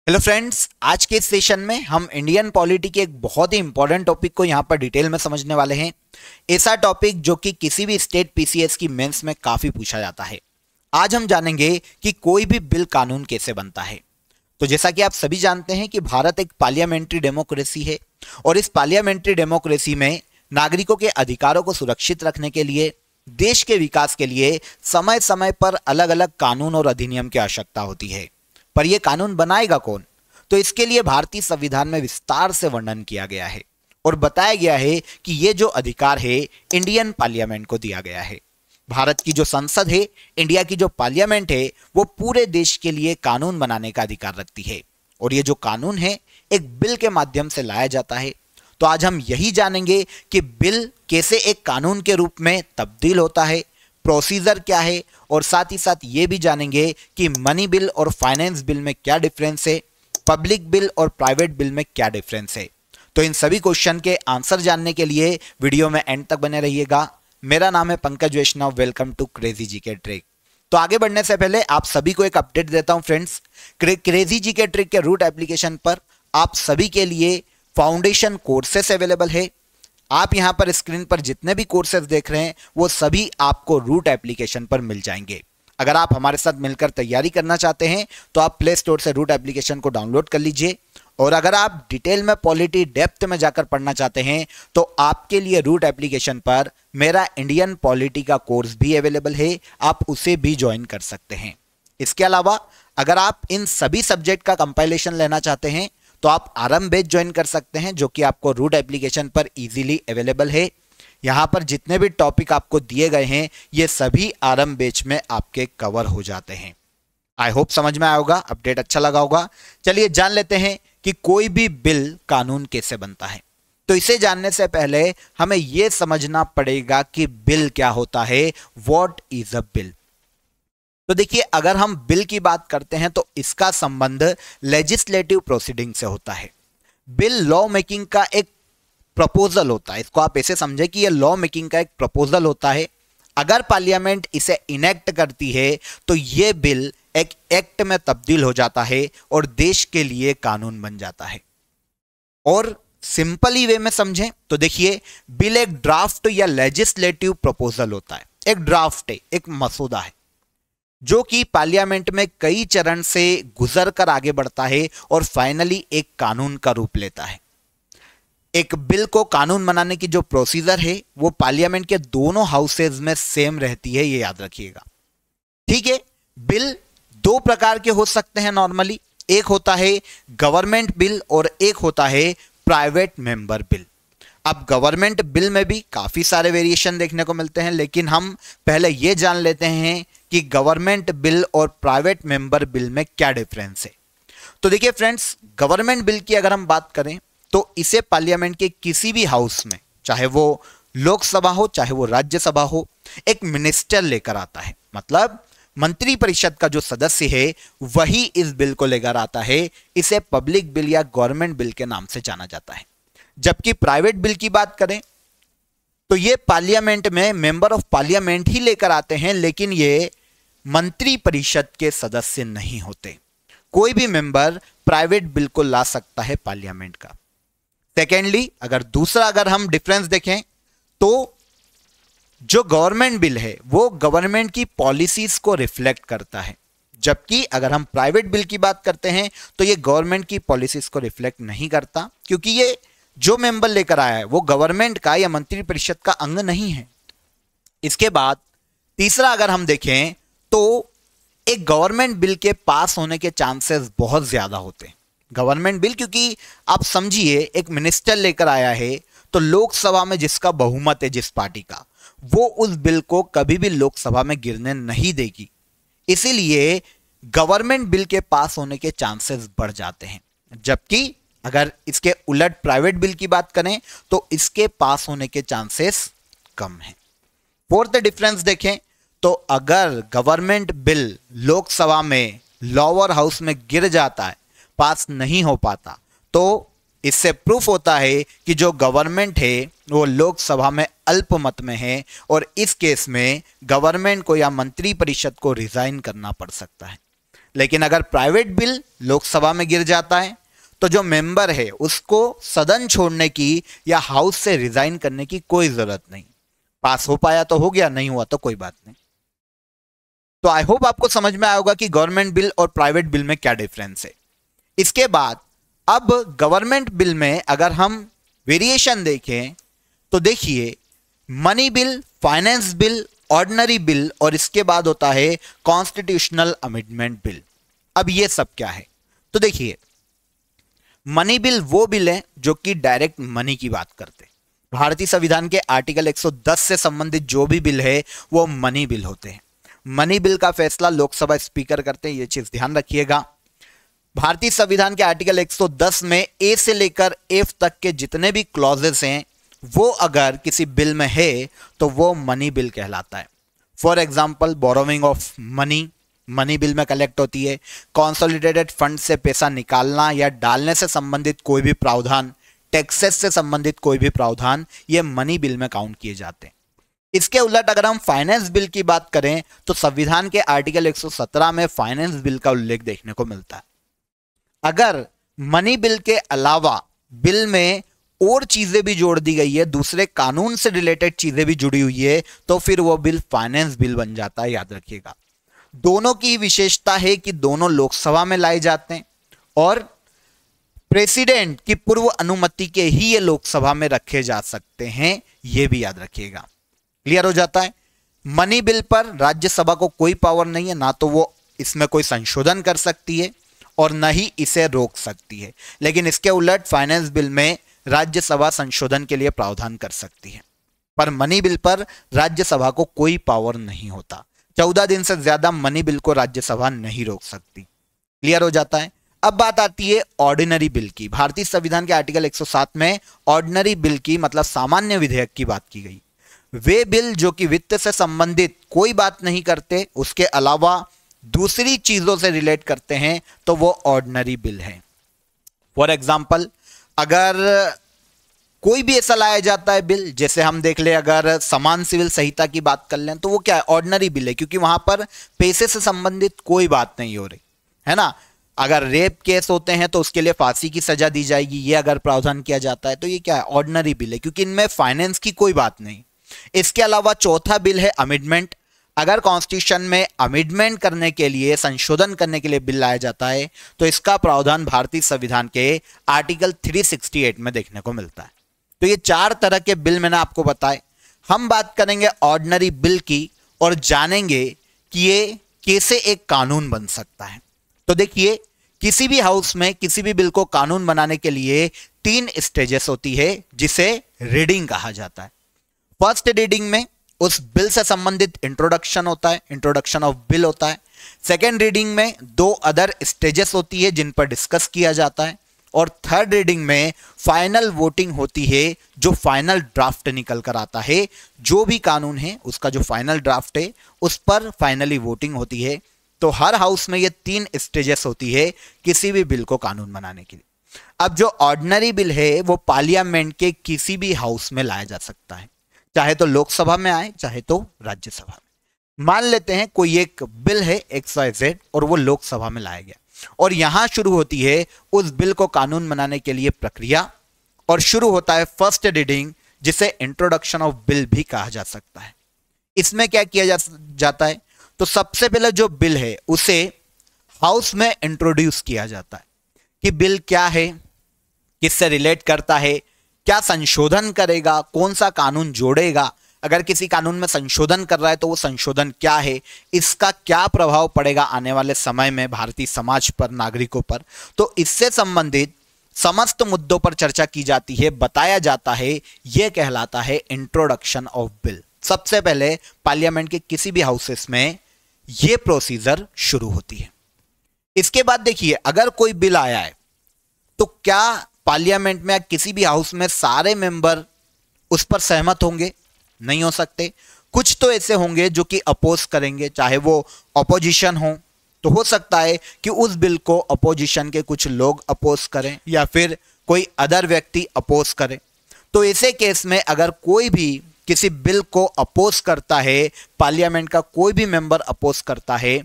Hello friends, आज के इस सेशन में हम इंडियन पॉलिटी के एक बहुत ही इंपॉर्टेंट टॉपिक को यहां पर डिटेल में समझने वाले हैं। ऐसा टॉपिक जो कि किसी भी स्टेट पीसीएस की मेंस में काफी पूछा जाता है। आज हम जानेंगे कि कोई भी बिल कानून कैसे बनता है। तो जैसा कि आप सभी जानते हैं कि भारत एक पार्लियामेंट्री डेमोक्रेसी है और इस पार्लियामेंट्री डेमोक्रेसी में नागरिकों के अधिकारों को सुरक्षित रखने के लिए, देश के विकास के लिए समय समय पर अलग अलग कानून और अधिनियम की आवश्यकता होती है। पर यह कानून बनाएगा कौन? तो इसके लिए भारतीय संविधान में विस्तार से वर्णन किया गया है और बताया गया है कि यह जो अधिकार है इंडियन पार्लियामेंट को दिया गया है। भारत की जो संसद है, इंडिया की जो पार्लियामेंट है, वो पूरे देश के लिए कानून बनाने का अधिकार रखती है और ये जो कानून है एक बिल के माध्यम से लाया जाता है। तो आज हम यही जानेंगे कि बिल कैसे एक कानून के रूप में तब्दील होता है, प्रोसीजर क्या है, और साथ ही साथ ये भी जानेंगे कि मनी बिल और फाइनेंस बिल में क्या डिफरेंस है, पब्लिक बिल और प्राइवेट बिल में क्या डिफरेंस है। तो इन सभी क्वेश्चन के आंसर जानने के लिए वीडियो में एंड तक बने रहिएगा। मेरा नाम है Pankaj Vaishnav. Welcome to crazy GK trick. तो आगे बढ़ने से पहले आप सभी को एक अपडेट देता हूं फ्रेंड्स। क्रेजी जीके ट्रिक के रूट एप्लीकेशन पर आप सभी के लिए फाउंडेशन कोर्सेस अवेलेबल है। आप यहां पर स्क्रीन पर जितने भी कोर्सेज देख रहे हैं वो सभी आपको रूट एप्लीकेशन पर मिल जाएंगे। अगर आप हमारे साथ मिलकर तैयारी करना चाहते हैं तो आप प्ले स्टोर से रूट एप्लीकेशन को डाउनलोड कर लीजिए, और अगर आप डिटेल में पॉलिटी डेप्थ में जाकर पढ़ना चाहते हैं तो आपके लिए रूट एप्लीकेशन पर मेरा इंडियन पॉलिटी का कोर्स भी अवेलेबल है, आप उसे भी ज्वाइन कर सकते हैं। इसके अलावा अगर आप इन सभी सब्जेक्ट का कंपाइलेशन लेना चाहते हैं तो आप आरएम बैच ज्वाइन कर सकते हैं, जो कि आपको रूट एप्लीकेशन पर इजीली अवेलेबल है। यहां पर जितने भी टॉपिक आपको दिए गए हैं ये सभी आरएम बैच में आपके कवर हो जाते हैं। आई होप समझ में आया होगा, अपडेट अच्छा लगा होगा। चलिए जान लेते हैं कि कोई भी बिल कानून कैसे बनता है। तो इसे जानने से पहले हमें यह समझना पड़ेगा कि बिल क्या होता है। What is a bill? तो देखिए, अगर हम बिल की बात करते हैं तो इसका संबंध लेजिस्लेटिव प्रोसीडिंग से होता है। बिल लॉ मेकिंग का एक प्रपोजल होता है। इसको आप ऐसे समझे कि यह लॉ मेकिंग का एक प्रपोजल होता है। अगर पार्लियामेंट इसे इनेक्ट करती है तो यह बिल एक एक्ट में तब्दील हो जाता है और देश के लिए कानून बन जाता है। और सिंपली वे में समझें तो देखिए, बिल एक ड्राफ्ट या लेजिस्लेटिव प्रपोजल होता है। एक ड्राफ्ट है, एक मसौदा है जो कि पार्लियामेंट में कई चरण से गुजर कर आगे बढ़ता है और फाइनली एक कानून का रूप लेता है। एक बिल को कानून बनाने की जो प्रोसीजर है वो पार्लियामेंट के दोनों हाउसेज में सेम रहती है, ये याद रखिएगा। ठीक है, बिल दो प्रकार के हो सकते हैं नॉर्मली। एक होता है गवर्नमेंट बिल और एक होता है प्राइवेट मेंबर बिल। अब गवर्नमेंट बिल में भी काफी सारे वेरिएशन देखने को मिलते हैं, लेकिन हम पहले यह जान लेते हैं कि गवर्नमेंट बिल और प्राइवेट मेंबर बिल में क्या डिफरेंस है। तो देखिए फ्रेंड्स, गवर्नमेंट बिल की अगर हम बात करें तो इसे पार्लियामेंट के किसी भी हाउस में, चाहे वो लोकसभा हो चाहे वो राज्यसभा हो, एक मिनिस्टर लेकर आता है। मतलब मंत्री परिषद का जो सदस्य है वही इस बिल को लेकर आता है। इसे पब्लिक बिल या गवर्नमेंट बिल के नाम से जाना जाता है। जबकि प्राइवेट बिल की बात करें तो ये पार्लियामेंट में मेंबर ऑफ पार्लियामेंट ही लेकर आते हैं, लेकिन ये मंत्री परिषद के सदस्य नहीं होते। कोई भी मेंबर प्राइवेट बिल को ला सकता है पार्लियामेंट का। सेकेंडली, अगर हम डिफरेंस देखें तो जो गवर्नमेंट बिल है वो गवर्नमेंट की पॉलिसीज को रिफ्लेक्ट करता है, जबकि अगर हम प्राइवेट बिल की बात करते हैं तो ये गवर्नमेंट की पॉलिसीज को रिफ्लेक्ट नहीं करता, क्योंकि ये जो मेंबर लेकर आया है वो गवर्नमेंट का या मंत्री परिषद का अंग नहीं है। इसके बाद तीसरा अगर हम देखें तो एक गवर्नमेंट बिल के पास होने के चांसेस बहुत ज्यादा होते हैं। गवर्नमेंट बिल, क्योंकि आप समझिए एक मिनिस्टर लेकर आया है तो लोकसभा में जिसका बहुमत है, जिस पार्टी का, वो उस बिल को कभी भी लोकसभा में गिरने नहीं देगी। इसीलिए गवर्नमेंट बिल के पास होने के चांसेस बढ़ जाते हैं। जबकि अगर इसके उलट प्राइवेट बिल की बात करें तो इसके पास होने के चांसेस कम हैं। फोर्थ डिफरेंस देखें तो अगर गवर्नमेंट बिल लोकसभा में लोअर हाउस में गिर जाता है, पास नहीं हो पाता, तो इससे प्रूफ होता है कि जो गवर्नमेंट है वो लोकसभा में अल्पमत में है और इस केस में गवर्नमेंट को या मंत्री परिषद को रिजाइन करना पड़ सकता है। लेकिन अगर प्राइवेट बिल लोकसभा में गिर जाता है तो जो मेंबर है उसको सदन छोड़ने की या हाउस से रिजाइन करने की कोई जरूरत नहीं। पास हो पाया तो हो गया, नहीं हुआ तो कोई बात नहीं। तो आई होप आपको समझ में आया होगा कि गवर्नमेंट बिल और प्राइवेट बिल में क्या डिफरेंस है। इसके बाद अब गवर्नमेंट बिल में अगर हम वेरिएशन देखें तो देखिए money bill, finance bill, ordinary bill और इसके बाद होता है कॉन्स्टिट्यूशनल अमेंडमेंट बिल। अब ये सब क्या है? तो देखिए मनी बिल वो बिल है जो कि डायरेक्ट मनी की बात करते हैं। भारतीय संविधान के आर्टिकल 110 से संबंधित जो भी बिल है वो मनी बिल होते हैं। मनी बिल का फैसला लोकसभा स्पीकर करते हैं, ये चीज ध्यान रखिएगा। भारतीय संविधान के आर्टिकल 110 में ए से लेकर एफ तक के जितने भी क्लॉजेस हैं वो अगर किसी बिल में है तो वो मनी बिल कहलाता है। For example borrowing of money, money bill में कलेक्ट होती है। कॉन्सोलिडेटेड फंड से पैसा निकालना या डालने से संबंधित कोई भी प्रावधान, टैक्सेस से संबंधित कोई भी प्रावधान, ये मनी बिल में काउंट किए जाते हैं। इसके उलट अगर हम फाइनेंस बिल की बात करें तो संविधान के आर्टिकल 117 में फाइनेंस बिल का उल्लेख देखने को मिलता है। अगर मनी बिल के अलावा बिल में और चीजें भी जोड़ दी गई है, दूसरे कानून से रिलेटेड चीजें भी जुड़ी हुई है, तो फिर वो बिल फाइनेंस बिल बन जाता है, याद रखिएगा। दोनों की विशेषता है कि दोनों लोकसभा में लाए जाते हैं और प्रेसिडेंट की पूर्व अनुमति के ही ये लोकसभा में रखे जा सकते हैं, ये भी याद रखिएगा। क्लियर हो जाता है? मनी बिल पर राज्यसभा को कोई पावर नहीं है, ना तो वो इसमें कोई संशोधन कर सकती है और न ही इसे रोक सकती है। लेकिन इसके उलट फाइनेंस बिल में राज्यसभा संशोधन के लिए प्रावधान कर सकती है, पर मनी बिल पर राज्यसभा को कोई पावर नहीं होता। 14 दिन से ज्यादा मनी बिल को राज्यसभा नहीं रोक सकती। क्लियर हो जाता है? अब बात आती है ऑर्डिनरी बिल की। भारतीय संविधान के आर्टिकल 107 में ऑर्डिनरी बिल की मतलब सामान्य विधेयक की बात की गई। वे बिल जो कि वित्त से संबंधित कोई बात नहीं करते, उसके अलावा दूसरी चीजों से रिलेट करते हैं, तो वो ऑर्डिनरी बिल है। फॉर एग्जाम्पल अगर कोई भी ऐसा लाया जाता है बिल, जैसे हम देख ले अगर समान सिविल संहिता की बात कर लें तो वो क्या है? ऑर्डिनरी बिल है, क्योंकि वहां पर पैसे से संबंधित कोई बात नहीं हो रही है ना। अगर रेप केस होते हैं तो उसके लिए फांसी की सजा दी जाएगी, ये अगर प्रावधान किया जाता है तो ये क्या है? ऑर्डिनरी बिल है, क्योंकि इनमें फाइनेंस की कोई बात नहीं। इसके अलावा चौथा बिल है अमेंडमेंट। अगर कॉन्स्टिट्यूशन में अमेंडमेंट करने के लिए, संशोधन करने के लिए बिल लाया जाता है तो इसका प्रावधान भारतीय संविधान के आर्टिकल 368 में देखने को मिलता है। तो ये 4 तरह के बिल मैंने आपको बताए। हम बात करेंगे ऑर्डिनरी बिल की और जानेंगे कि ये कैसे एक कानून बन सकता है। तो देखिए किसी भी हाउस में किसी भी बिल को कानून बनाने के लिए 3 स्टेजेस होती है, जिसे रीडिंग कहा जाता है। फर्स्ट रीडिंग में उस बिल से संबंधित इंट्रोडक्शन होता है, इंट्रोडक्शन ऑफ बिल होता है। सेकेंड रीडिंग में 2 अदर स्टेजेस होती है जिन पर डिस्कस किया जाता है। और थर्ड रीडिंग में फाइनल वोटिंग होती है, जो फाइनल ड्राफ्ट निकल कर आता है। जो भी कानून है उसका जो फाइनल ड्राफ्ट है उस पर फाइनली वोटिंग होती है। तो हर हाउस में ये 3 स्टेजेस होती है किसी भी बिल को कानून बनाने के लिए। अब जो ऑर्डिनरी बिल है वो पार्लियामेंट के किसी भी हाउस में लाया जा सकता है, चाहे तो लोकसभा में आए चाहे तो राज्यसभा में। मान लेते हैं कोई एक बिल है XYZ और वो लोकसभा में लाया गया और यहां शुरू होती है उस बिल को कानून बनाने के लिए प्रक्रिया, और शुरू होता है फर्स्ट रीडिंग, जिसे इंट्रोडक्शन ऑफ बिल भी कहा जा सकता है। इसमें क्या किया जाता है? तो सबसे पहले जो बिल है उसे हाउस में इंट्रोड्यूस किया जाता है कि बिल क्या है, किससे रिलेट करता है, क्या संशोधन करेगा, कौन सा कानून जोड़ेगा, अगर किसी कानून में संशोधन कर रहा है तो वो संशोधन क्या है, इसका क्या प्रभाव पड़ेगा आने वाले समय में भारतीय समाज पर, नागरिकों पर। तो इससे संबंधित समस्त मुद्दों पर चर्चा की जाती है, बताया जाता है। यह कहलाता है इंट्रोडक्शन ऑफ बिल। सबसे पहले पार्लियामेंट के किसी भी हाउसेस में यह प्रोसीजर शुरू होती है। इसके बाद देखिए अगर कोई बिल आया है तो क्या पार्लियामेंट में या किसी भी हाउस में सारे मेंबर उस पर सहमत होंगे? नहीं हो सकते। कुछ तो ऐसे होंगे जो कि अपोज करेंगे, चाहे वो अपोजिशन हो तो हो सकता है कि उस बिल को अपोजिशन के कुछ लोग अपोज करें या फिर कोई अदर व्यक्ति अपोज करे। तो ऐसे केस में अगर कोई भी किसी बिल को अपोज करता है, पार्लियामेंट का कोई भी मेंबर अपोज करता है,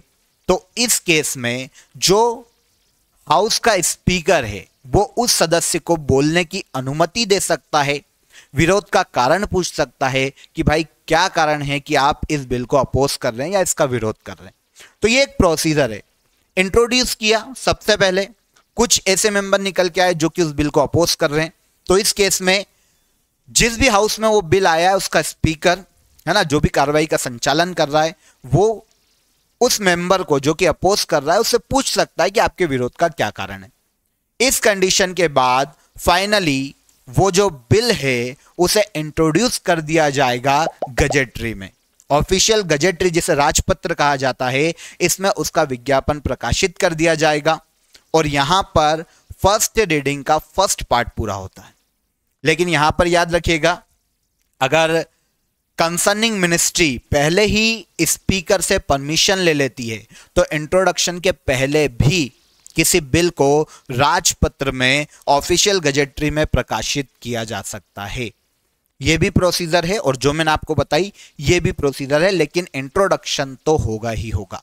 तो इस केस में जो हाउस का स्पीकर है वो उस सदस्य को बोलने की अनुमति दे सकता है, विरोध का कारण पूछ सकता है कि भाई क्या कारण है कि आप इस बिल को अपोज कर रहे हैं या इसका विरोध कर रहे हैं। तो ये एक प्रोसीजर है। इंट्रोड्यूस किया, सबसे पहले कुछ ऐसे मेंबर निकल के आए जो कि उस बिल को अपोज कर रहे हैं। तो इस केस में जिस भी हाउस में वो बिल आया है उसका स्पीकर है ना, जो भी कार्रवाई का संचालन कर रहा है, वो उस मेंबर को जो कि अपोज कर रहा है उससे पूछ सकता है कि आपके विरोध का क्या कारण है। इस कंडीशन के बाद फाइनली वो जो बिल है उसे इंट्रोड्यूस कर दिया जाएगा गजेटरी में। ऑफिशियल गजेटरी जिसे राजपत्र कहा जाता है, इसमें उसका विज्ञापन प्रकाशित कर दिया जाएगा और यहां पर फर्स्ट रीडिंग का फर्स्ट पार्ट पूरा होता है। लेकिन यहां पर याद रखिएगा, अगर कंसर्निंग मिनिस्ट्री पहले ही स्पीकर से परमिशन ले लेती है तो इंट्रोडक्शन के पहले भी किसी बिल को राजपत्र में ऑफिशियल गजेटरी में प्रकाशित किया जा सकता है। यह भी प्रोसीजर है और जो मैंने आपको बताई यह भी प्रोसीजर है, लेकिन इंट्रोडक्शन तो होगा ही होगा।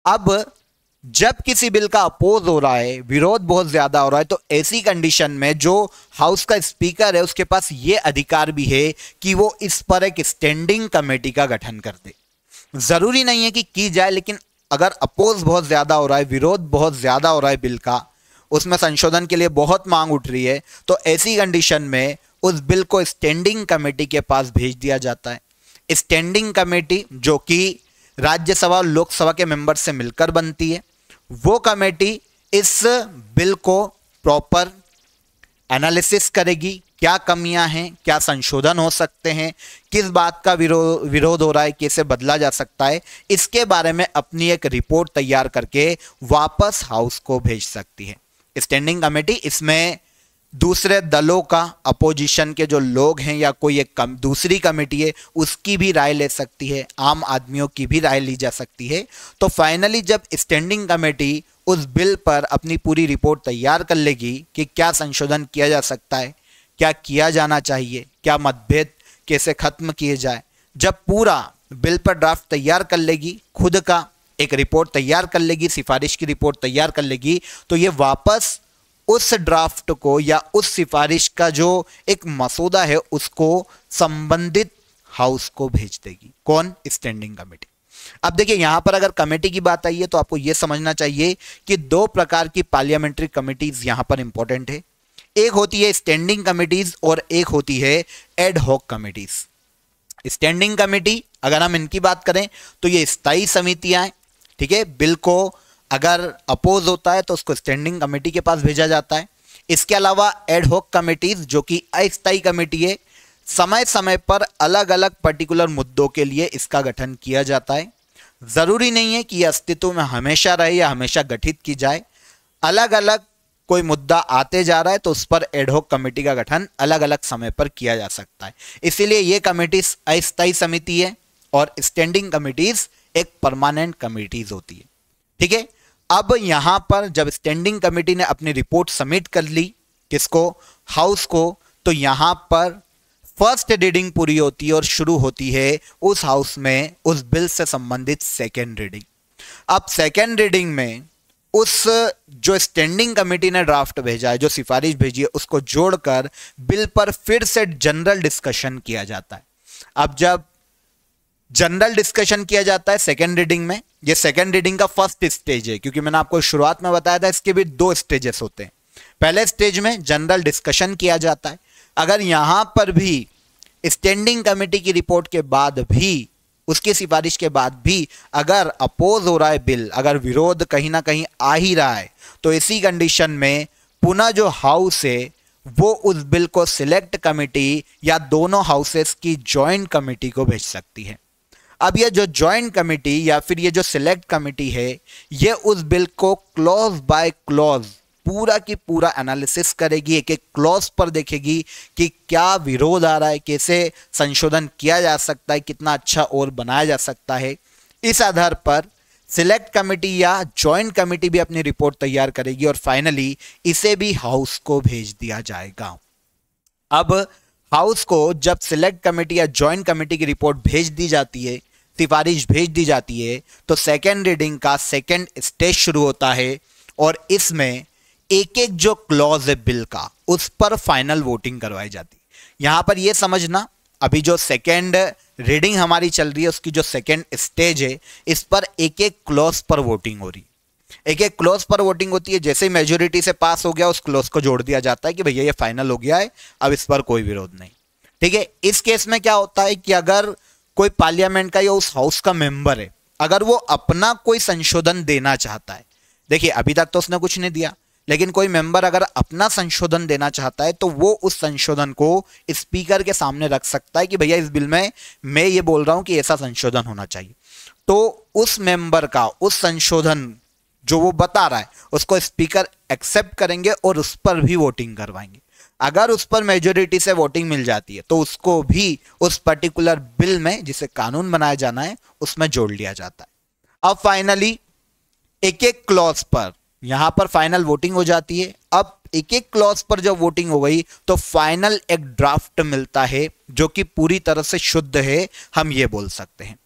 अब जब किसी बिल का अपोज हो रहा है, विरोध बहुत ज्यादा हो रहा है, तो ऐसी कंडीशन में जो हाउस का स्पीकर है उसके पास यह अधिकार भी है कि वो इस पर एक स्टैंडिंग कमेटी का गठन कर दे। जरूरी नहीं है कि की जाए, लेकिन अगर अपोज बहुत ज्यादा हो रहा है, विरोध बहुत ज्यादा हो रहा है बिल का, उसमें संशोधन के लिए बहुत मांग उठ रही है, तो ऐसी कंडीशन में उस बिल को स्टैंडिंग कमेटी के पास भेज दिया जाता है। स्टैंडिंग कमेटी जो कि राज्यसभा और लोकसभा के मेंबर से मिलकर बनती है, वो कमेटी इस बिल को प्रॉपर एनालिसिस करेगी, क्या कमियां हैं, क्या संशोधन हो सकते हैं, किस बात का विरोध हो रहा है, कैसे बदला जा सकता है, इसके बारे में अपनी एक रिपोर्ट तैयार करके वापस हाउस को भेज सकती है। स्टैंडिंग कमेटी इसमें दूसरे दलों का, अपोजिशन के जो लोग हैं या कोई एक दूसरी कमेटी है उसकी भी राय ले सकती है, आम आदमियों की भी राय ली जा सकती है। तो फाइनली जब स्टैंडिंग कमेटी उस बिल पर अपनी पूरी रिपोर्ट तैयार कर लेगी कि क्या संशोधन किया जा सकता है, क्या किया जाना चाहिए, क्या मतभेद कैसे खत्म किए जाए, जब पूरा बिल पर ड्राफ्ट तैयार कर लेगी, खुद का एक रिपोर्ट तैयार कर लेगी, सिफारिश की रिपोर्ट तैयार कर लेगी, तो ये वापस उस ड्राफ्ट को या उस सिफारिश का जो एक मसौदा है उसको संबंधित हाउस को भेज देगी। कौन? Standing committee. अब देखिए यहां पर अगर कमेटी की बात आई है तो आपको यह समझना चाहिए कि दो प्रकार की पार्लियामेंट्री कमिटीज यहां पर इंपॉर्टेंट है। एक होती है स्टैंडिंग कमिटीज और एक होती है ad hoc committees. Standing committee अगर हम इनकी बात करें तो ये स्थायी समितियां हैं, ठीक है। बिल को अगर अपोज होता है तो उसको स्टैंडिंग कमेटी के पास भेजा जाता है। इसके अलावा एड हॉक कमिटीज जो कि अस्थायी कमेटी है, समय समय पर अलग अलग पर्टिकुलर मुद्दों के लिए इसका गठन किया जाता है। जरूरी नहीं है कि यह अस्तित्व में हमेशा रहे या हमेशा गठित की जाए। अलग अलग कोई मुद्दा आते जा रहा है तो उस पर एड हॉक कमेटी का गठन अलग अलग समय पर किया जा सकता है। इसीलिए ये कमेटीज अस्थायी समिति है और स्टैंडिंग कमिटीज एक परमानेंट कमिटीज होती है, ठीक है। अब यहां पर जब स्टैंडिंग कमेटी ने अपनी रिपोर्ट सबमिट कर ली, किसको? हाउस को, तो यहां पर फर्स्ट रीडिंग पूरी होती है और शुरू होती है उस हाउस में उस बिल से संबंधित सेकेंड रीडिंग। अब सेकेंड रीडिंग में उस जो स्टैंडिंग कमेटी ने ड्राफ्ट भेजा है, जो सिफारिश भेजी है, उसको जोड़कर बिल पर फिर से जनरल डिस्कशन किया जाता है। अब जब जनरल डिस्कशन किया जाता है सेकेंड रीडिंग में, ये सेकेंड रीडिंग का फर्स्ट स्टेज है, क्योंकि मैंने आपको शुरुआत में बताया था इसके भी दो स्टेजेस होते हैं। पहले स्टेज में जनरल डिस्कशन किया जाता है। अगर यहां पर भी स्टैंडिंग कमेटी की रिपोर्ट के बाद भी, उसकी सिफारिश के बाद भी अगर अपोज हो रहा है बिल, अगर विरोध कहीं ना कहीं आ ही रहा है, तो इसी कंडीशन में पुनः जो हाउस है वो उस बिल को सिलेक्ट कमेटी या दोनों हाउसेस की ज्वाइंट कमेटी को भेज सकती है। अब ये जो ज्वाइंट कमेटी या फिर ये जो सिलेक्ट कमेटी है, ये उस बिल को क्लॉज बाय क्लॉज पूरा की पूरा एनालिसिस करेगी, एक एक क्लॉज पर देखेगी कि क्या विरोध आ रहा है, कैसे संशोधन किया जा सकता है, कितना अच्छा और बनाया जा सकता है। इस आधार पर सिलेक्ट कमेटी या ज्वाइंट कमेटी भी अपनी रिपोर्ट तैयार करेगी और फाइनली इसे भी हाउस को भेज दिया जाएगा। अब हाउस को जब सिलेक्ट कमेटी या ज्वाइंट कमेटी की रिपोर्ट भेज दी जाती है, सिफारिश भेज दी जाती है तो सेकेंड रीडिंग का सेकेंड स्टेज शुरू होता है और इसमें एक एक जो क्लॉज है बिल का उस पर फाइनल वोटिंग करवाई जाती है। यहां पर यह समझना, अभी जो सेकेंड रीडिंग हमारी चल रही है उसकी जो सेकेंड स्टेज है इस पर एक एक क्लॉज पर वोटिंग हो रही है। एक एक क्लॉज पर वोटिंग होती है, जैसे ही मेजोरिटी से पास हो गया उस क्लॉज को जोड़ दिया जाता है कि भैया ये फाइनल हो गया है, अब इस पर कोई विरोध नहीं। ठीक है, इस केस में क्या होता है कि अगर कोई पार्लियामेंट का या उस हाउस का मेंबर है, अगर वो अपना कोई संशोधन देना चाहता है, देखिए अभी तक तो उसने कुछ नहीं दिया, लेकिन कोई मेंबर अगर अपना संशोधन देना चाहता है तो वो उस संशोधन को स्पीकर के सामने रख सकता है कि भैया इस बिल में मैं ये बोल रहा हूं कि ऐसा संशोधन होना चाहिए। तो उस मेंबर का उस संशोधन जो वो बता रहा है उसको स्पीकर एक्सेप्ट करेंगे और उस पर भी वोटिंग करवाएंगे। अगर उस पर मेजोरिटी से वोटिंग मिल जाती है तो उसको भी उस पर्टिकुलर बिल में जिसे कानून बनाया जाना है उसमें जोड़ लिया जाता है। अब फाइनली एक एक क्लॉज पर यहां पर फाइनल वोटिंग हो जाती है। अब एक एक क्लॉज पर जब वोटिंग हो गई तो फाइनल एक ड्राफ्ट मिलता है जो कि पूरी तरह से शुद्ध है, हम ये बोल सकते हैं।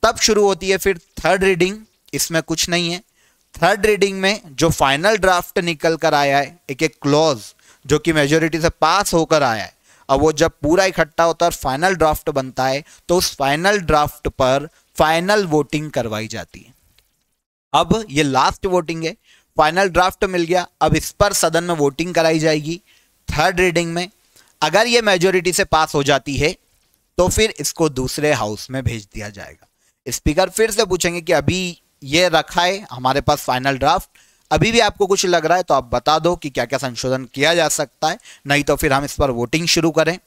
तब शुरू होती है फिर थर्ड रीडिंग। इसमें कुछ नहीं है, थर्ड रीडिंग में जो फाइनल ड्राफ्ट निकल कर आया है, एक एक क्लॉज जो कि मेजोरिटी से पास होकर आया है, अब वो जब पूरा इकट्ठा होता है और फाइनल ड्राफ्ट बनता है तो उस फाइनल ड्राफ्ट पर फाइनल वोटिंग करवाई जाती है। अब ये लास्ट वोटिंग है, फाइनल ड्राफ्ट मिल गया, अब इस पर सदन में वोटिंग कराई जाएगी थर्ड रीडिंग में। अगर ये मेजोरिटी से पास हो जाती है तो फिर इसको दूसरे हाउस में भेज दिया जाएगा। स्पीकर फिर से पूछेंगे कि अभी ये रखा है हमारे पास फाइनल ड्राफ्ट, अभी भी आपको कुछ लग रहा है तो आप बता दो कि क्या क्या संशोधन किया जा सकता है, नहीं तो फिर हम इस पर वोटिंग शुरू करें।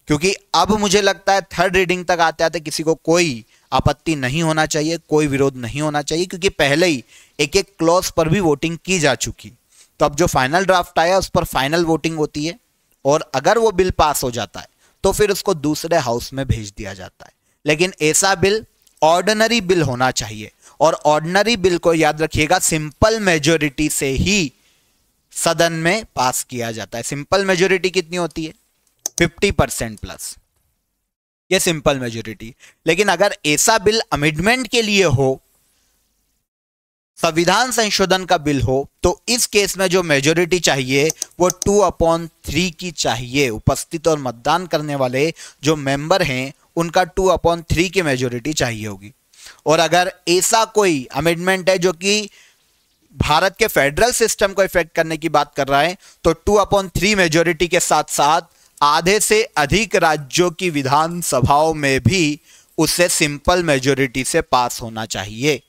क्योंकि अब मुझे लगता है थर्ड रीडिंग तक आते आते किसी को कोई आपत्ति नहीं होना चाहिए, कोई विरोध नहीं होना चाहिए, क्योंकि पहले ही एक एक क्लॉज पर भी वोटिंग की जा चुकी। तो अब जो फाइनल ड्राफ्ट आया उस पर फाइनल वोटिंग होती है और अगर वो बिल पास हो जाता है तो फिर उसको दूसरे हाउस में भेज दिया जाता है। लेकिन ऐसा बिल ऑर्डिनरी बिल होना चाहिए और ऑर्डिनरी बिल को याद रखिएगा सिंपल मेजोरिटी से ही सदन में पास किया जाता है। सिंपल मेजोरिटी कितनी होती है? 50% प्लस, ये सिंपल मेजोरिटी। लेकिन अगर ऐसा बिल अमेंडमेंट के लिए हो, संविधान संशोधन का बिल हो, तो इस केस में जो मेजोरिटी चाहिए वो 2/3 की चाहिए। उपस्थित और मतदान करने वाले जो मेंबर हैं उनका 2/3 की मेजोरिटी चाहिए होगी। और अगर ऐसा कोई अमेंडमेंट है जो कि भारत के फेडरल सिस्टम को इफेक्ट करने की बात कर रहा है तो 2/3 मेजोरिटी के साथ साथ आधे से अधिक राज्यों की विधानसभाओं में भी उसे सिंपल मेजोरिटी से पास होना चाहिए।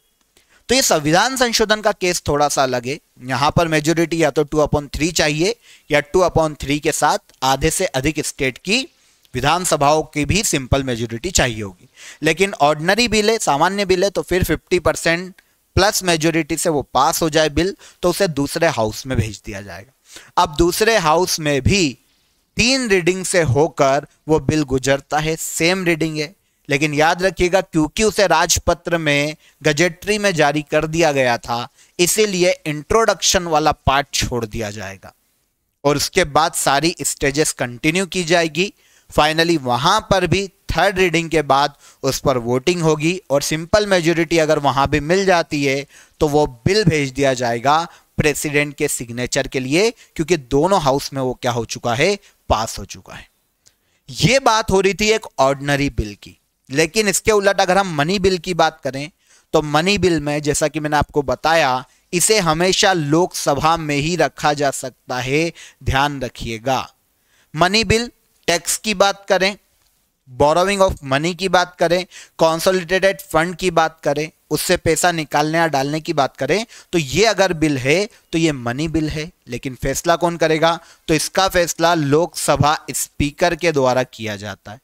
तो ये संविधान संशोधन का केस थोड़ा सा अलग है। यहां पर मेजोरिटी या तो 2/3 चाहिए या 2/3 के साथ आधे से अधिक स्टेट की विधानसभाओं की भी सिंपल मेजोरिटी चाहिए होगी। लेकिन ऑर्डिनरी बिल है, सामान्य बिल है, तो फिर 50% प्लस मेजोरिटी से वो पास हो जाए बिल तो उसे दूसरे हाउस में भेज दिया जाएगा। अब दूसरे हाउस में भी 3 रीडिंग से होकर वो बिल गुजरता है, सेम रीडिंग है। लेकिन याद रखिएगा क्योंकि उसे राजपत्र में गजेटरी में जारी कर दिया गया था, इसीलिए इंट्रोडक्शन वाला पार्ट छोड़ दिया जाएगा और उसके बाद सारी स्टेजेस कंटिन्यू की जाएगी। फाइनली वहां पर भी थर्ड रीडिंग के बाद उस पर वोटिंग होगी और सिंपल मेजोरिटी अगर वहां भी मिल जाती है तो वो बिल भेज दिया जाएगा प्रेसिडेंट के सिग्नेचर के लिए, क्योंकि दोनों हाउस में वो क्या हो चुका है, पास हो चुका है। ये बात हो रही थी एक ऑर्डिनरी बिल की। लेकिन इसके उलट अगर हम मनी बिल की बात करें तो मनी बिल में जैसा कि मैंने आपको बताया इसे हमेशा लोकसभा में ही रखा जा सकता है, ध्यान रखिएगा। मनी बिल टैक्स की बात करें, बोरोविंग ऑफ मनी की बात करें, कंसोलिडेटेड फंड की बात करें, उससे पैसा निकालने या डालने की बात करें, तो ये अगर बिल है तो ये मनी बिल है। लेकिन फैसला कौन करेगा? तो इसका फैसला लोकसभा स्पीकर के द्वारा किया जाता है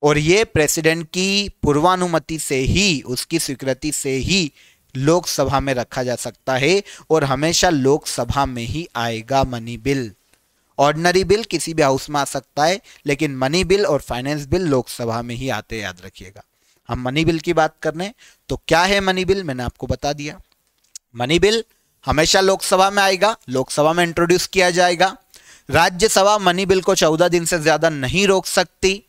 और ये प्रेसिडेंट की पूर्वानुमति से ही, उसकी स्वीकृति से ही लोकसभा में रखा जा सकता है और हमेशा लोकसभा में ही आएगा मनी बिल। ऑर्डिनरी बिल किसी भी हाउस में आ सकता है, लेकिन मनी बिल और फाइनेंस बिल लोकसभा में ही आते, याद रखिएगा। हम मनी बिल की बात कर रहे हैं तो क्या है मनी बिल, मैंने आपको बता दिया। मनी बिल हमेशा लोकसभा में आएगा, लोकसभा में इंट्रोड्यूस किया जाएगा। राज्यसभा मनी बिल को 14 दिन से ज्यादा नहीं रोक सकती।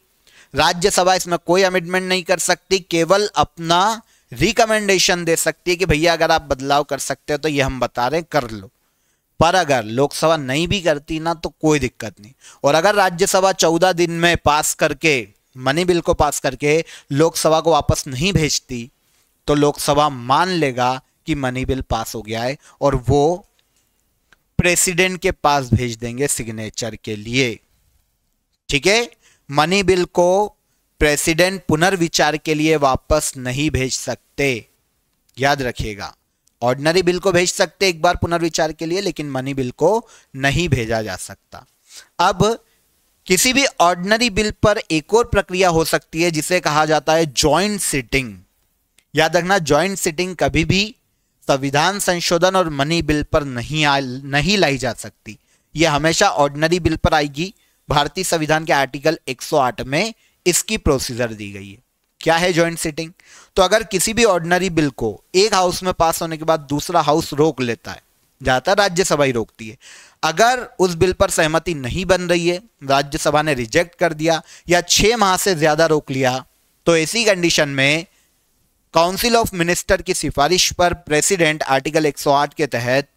राज्यसभा इसमें कोई अमेंडमेंट नहीं कर सकती, केवल अपना रिकमेंडेशन दे सकती है कि भैया अगर आप बदलाव कर सकते हो तो ये हम बता रहे हैं कर लो। पर अगर लोकसभा नहीं भी करती ना तो कोई दिक्कत नहीं। और अगर राज्यसभा 14 दिन में पास करके मनी बिल को पास करके लोकसभा को वापस नहीं भेजती तो लोकसभा मान लेगा कि मनी बिल पास हो गया है और वो प्रेसिडेंट के पास भेज देंगे सिग्नेचर के लिए। ठीक है, मनी बिल को प्रेसिडेंट पुनर्विचार के लिए वापस नहीं भेज सकते, याद रखिएगा। ऑर्डिनरी बिल को भेज सकते एक बार पुनर्विचार के लिए, लेकिन मनी बिल को नहीं भेजा जा सकता। अब किसी भी ऑर्डिनरी बिल पर एक और प्रक्रिया हो सकती है जिसे कहा जाता है जॉइंट सिटिंग। याद रखना, जॉइंट सिटिंग कभी भी संविधान संशोधन और मनी बिल पर नहीं लाई जा सकती। यह हमेशा ऑर्डिनरी बिल पर आएगी। भारतीय संविधान के आर्टिकल 108 में इसकी प्रोसीजर दी गई है। क्या है जॉइंट सिटिंग? तो अगर किसी भी ऑर्डिनरी बिल को एक हाउस में पास होने के बाद दूसरा हाउस रोक लेता है, ज्यादातर राज्यसभा ही रोकती है, अगर उस बिल पर सहमति नहीं बन रही है, राज्यसभा ने रिजेक्ट कर दिया या 6 माह से ज्यादा रोक लिया, तो ऐसी कंडीशन में काउंसिल ऑफ मिनिस्टर की सिफारिश पर प्रेसिडेंट आर्टिकल 108 के तहत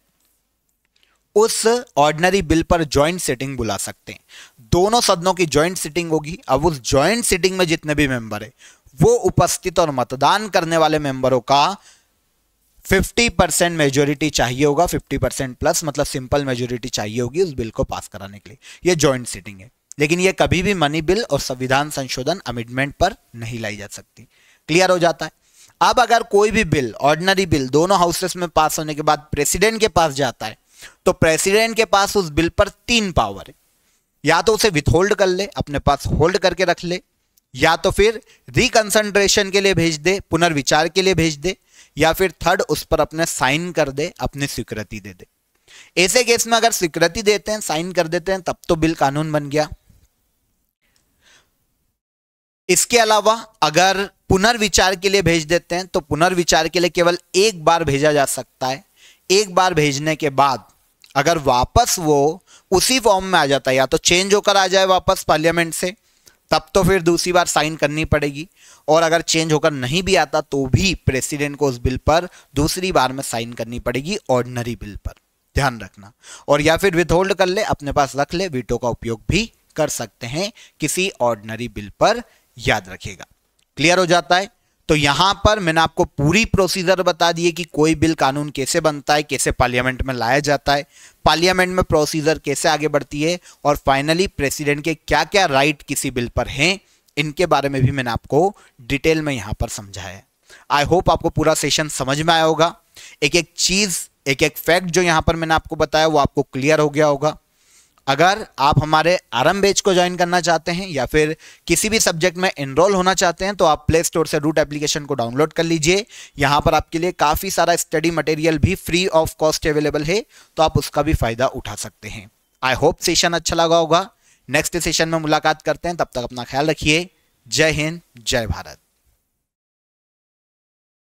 उस ऑर्डिनरी बिल पर जॉइंट सिटिंग बुला सकते हैं। दोनों सदनों की जॉइंट सिटिंग होगी। अब उस जॉइंट सिटिंग में जितने भी मेंबर है वो उपस्थित और मतदान करने वाले मेंबरों का 50% मेजोरिटी चाहिए होगा, 50% प्लस, मतलब सिंपल मेजोरिटी चाहिए होगी उस बिल को पास कराने के लिए। यह जॉइंट सिटिंग है, लेकिन यह कभी भी मनी बिल और संविधान संशोधन अमेंडमेंट पर नहीं लाई जा सकती। क्लियर हो जाता है? अब अगर कोई भी बिल, ऑर्डिनरी बिल, दोनों हाउसेस में पास होने के बाद प्रेसिडेंट के पास जाता है तो प्रेसिडेंट के पास उस बिल पर 3 पावर है। या तो उसे विथहोल्ड कर ले, अपने पास होल्ड करके रख ले, या तो फिर रिकंसिडरेशन के लिए भेज दे, पुनर्विचार के लिए भेज दे, या फिर थर्ड उस पर अपने साइन कर दे, अपनी स्वीकृति दे दे। ऐसे केस में अगर स्वीकृति देते हैं, साइन कर देते हैं, तब तो बिल कानून बन गया। इसके अलावा अगर पुनर्विचार के लिए भेज देते हैं तो पुनर्विचार के लिए केवल एक बार भेजा जा सकता है। एक बार भेजने के बाद अगर वापस वो उसी फॉर्म में आ जाता है, या तो चेंज होकर आ जाए वापस पार्लियामेंट से, तब तो फिर दूसरी बार साइन करनी पड़ेगी। और अगर चेंज होकर नहीं भी आता तो भी प्रेसिडेंट को उस बिल पर दूसरी बार में साइन करनी पड़ेगी, ऑर्डिनरी बिल पर, ध्यान रखना। और या फिर विथहोल्ड कर ले, अपने पास रख ले, वीटो का उपयोग भी कर सकते हैं किसी ऑर्डिनरी बिल पर, याद रखिएगा। क्लियर हो जाता है? तो यहां पर मैंने आपको पूरी प्रोसीजर बता दी है कि कोई बिल कानून कैसे बनता है, कैसे पार्लियामेंट में लाया जाता है, पार्लियामेंट में प्रोसीजर कैसे आगे बढ़ती है, और फाइनली प्रेसिडेंट के क्या क्या राइट किसी बिल पर हैं, इनके बारे में भी मैंने आपको डिटेल में यहां पर समझाया है। आई होप आपको पूरा सेशन समझ में आया होगा। एक एक चीज, एक एक फैक्ट जो यहां पर मैंने आपको बताया वो आपको क्लियर हो गया होगा। अगर आप हमारे आरएम बैच को ज्वाइन करना चाहते हैं या फिर किसी भी सब्जेक्ट में एनरोल होना चाहते हैं तो आप प्ले स्टोर से रूट एप्लीकेशन को डाउनलोड कर लीजिए। यहां पर आपके लिए काफ़ी सारा स्टडी मटेरियल भी फ्री ऑफ कॉस्ट अवेलेबल है, तो आप उसका भी फायदा उठा सकते हैं। आई होप सेशन अच्छा लगा होगा। नेक्स्ट सेशन में मुलाकात करते हैं, तब तक अपना ख्याल रखिए। जय हिंद, जय भारत।